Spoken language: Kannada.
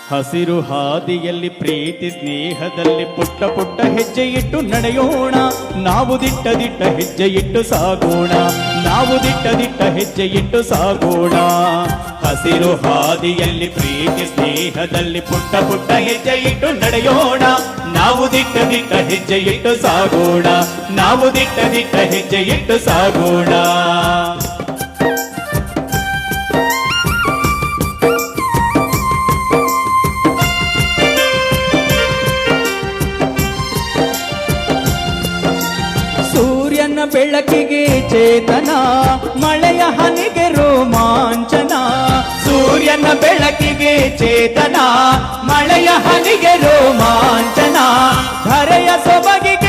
ಹಸಿರು ಹಾದಿಯಲ್ಲಿ ಪ್ರೀತಿ ಸ್ನೇಹದಲ್ಲಿ ಪುಟ್ಟ ಪುಟ್ಟ ಹೆಜ್ಜೆ ಇಟ್ಟು ನಡೆಯೋಣ. ನಾವು ದಿಟ್ಟ ದಿಟ್ಟ ಹೆಜ್ಜೆ ಇಟ್ಟು ಸಾಗೋಣ. ನಾವು ದಿಟ್ಟ ದಿಟ್ಟ ಹೆಜ್ಜೆ ಇಟ್ಟು ಸಾಗೋಣ. ಹಸಿರು ಹಾದಿಯಲ್ಲಿ ಪ್ರೀತಿ ಸ್ನೇಹದಲ್ಲಿ ಪುಟ್ಟ ಪುಟ್ಟ ಹೆಜ್ಜೆ ಇಟ್ಟು ನಡೆಯೋಣ. ನಾವು ದಿಟ್ಟ ದಿಟ್ಟ ಹೆಜ್ಜೆ ಇಟ್ಟು ಸಾಗೋಣ. ನಾವು ದಿಟ್ಟ ದಿಟ್ಟ ಹೆಜ್ಜೆ ಇಟ್ಟು ಸಾಗೋಣ. ಸೂರ್ಯನ ಬೆಳಕಿಗೆ ಚೇತನ, ಮಳೆಯ ಹನಿಗೆ ರೋಮಾಂಚನ. ಸೂರ್ಯನ ಬೆಳಕಿಗೆ ಚೇತನ, ಮಳೆಯ ಹನಿಗೆ ರೋಮಾಂಚನ. ಧರೆಯ ಸೊಬಗಿಗೆ